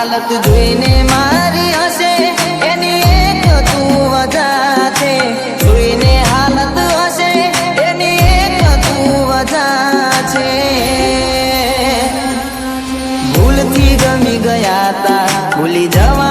હાલત જોઈને મારી હશે એની એક તું વજા છે, જોઈને હાલત હશે એની એક તું વજા છે। ભૂલથી ગમી ગયા તા ભૂલી જવા